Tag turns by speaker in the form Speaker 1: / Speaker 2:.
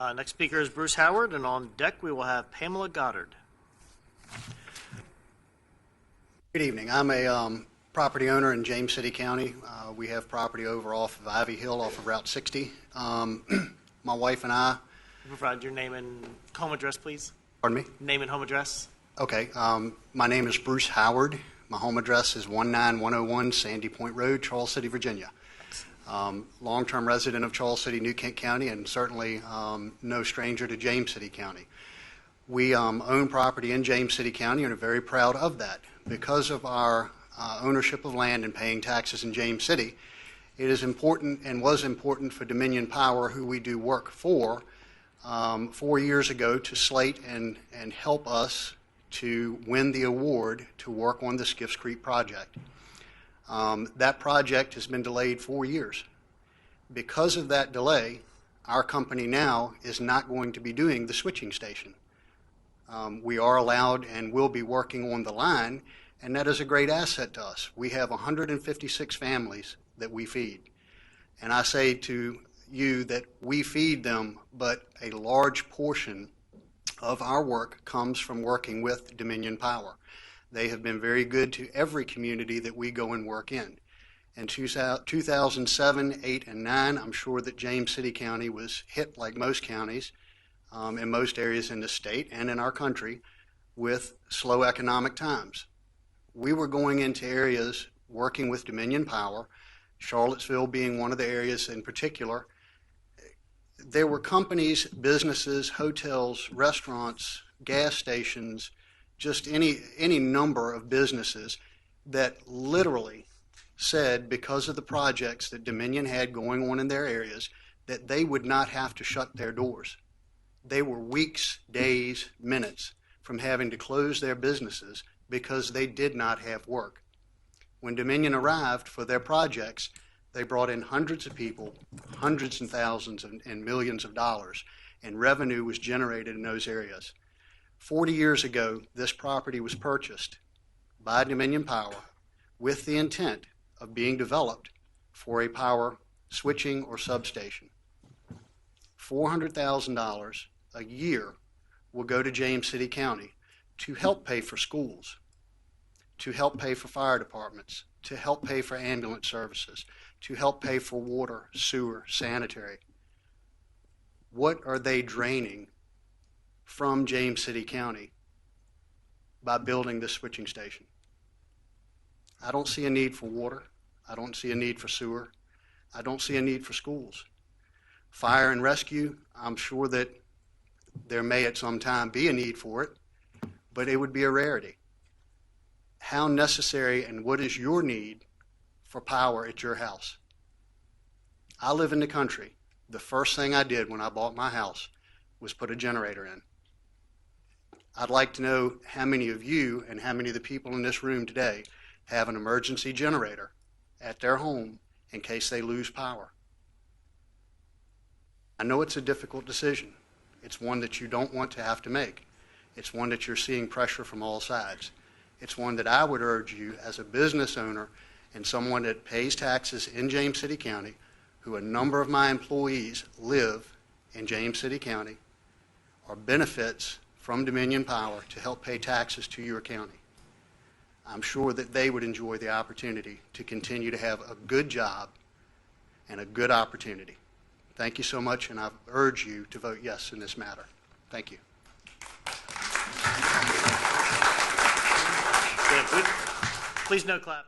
Speaker 1: Next speaker is Bruce Howard, and on deck we will have Pamela Goddard.
Speaker 2: Good evening. I'm a property owner in James City County. We have property over off of Ivy Hill off of Route 60. My wife and I...
Speaker 1: Provide your name and home address, please.
Speaker 2: Pardon me?
Speaker 1: Name and home address.
Speaker 2: Okay. My name is Bruce Howard. My home address is 19101 Sandy Point Road, Charles City, Virginia. Long-term resident of Charles City, New Kent County, and certainly no stranger to James City County. We own property in James City County and are very proud of that. Because of our ownership of land and paying taxes in James City, it is important and was important for Dominion Power, who we do work for, 4 years ago to slate and help us to win the award to work on the Skiffs Creek project. That project has been delayed 4 years. Because of that delay, our company now is not going to be doing the switching station. We are allowed and will be working on the line, and that is a great asset to us. We have 156 families that we feed. And I say to you that we feed them, but a large portion of our work comes from working with Dominion Power. They have been very good to every community that we go and work in. In 2007, 8, and 9, I'm sure that James City County was hit like most counties in most areas in the state and in our country with slow economic times. We were going into areas working with Dominion Power, Charlottesville being one of the areas in particular. There were companies, businesses, hotels, restaurants, gas stations, just any number of businesses that literally said, because of the projects that Dominion had going on in their areas, that they would not have to shut their doors. They were weeks, days, minutes from having to close their businesses because they did not have work. When Dominion arrived for their projects, they brought in hundreds of people, hundreds and thousands and millions of dollars, and revenue was generated in those areas. 40 years ago, this property was purchased by Dominion Power with the intent of being developed for a power switching or substation. $400,000 a year will go to James City County to help pay for schools, to help pay for fire departments, to help pay for ambulance services, to help pay for water, sewer, sanitary. What are they draining from James City County by building this switching station? I don't see a need for water. I don't see a need for sewer. I don't see a need for schools. Fire and rescue, I'm sure that there may at some time be a need for it, but it would be a rarity. How necessary and what is your need for power at your house? I live in the country. The first thing I did when I bought my house was put a generator in. I'd like to know how many of you and how many of the people in this room today have an emergency generator at their home in case they lose power. I know it's a difficult decision. It's one that you don't want to have to make. It's one that you're seeing pressure from all sides. It's one that I would urge you as a business owner and someone that pays taxes in James City County, who a number of my employees live in James City County, or benefits from Dominion Power to help pay taxes to your county. I'm sure that they would enjoy the opportunity to continue to have a good job and a good opportunity. Thank you so much, and I urge you to vote yes in this matter. Thank you.
Speaker 1: Please no clapping.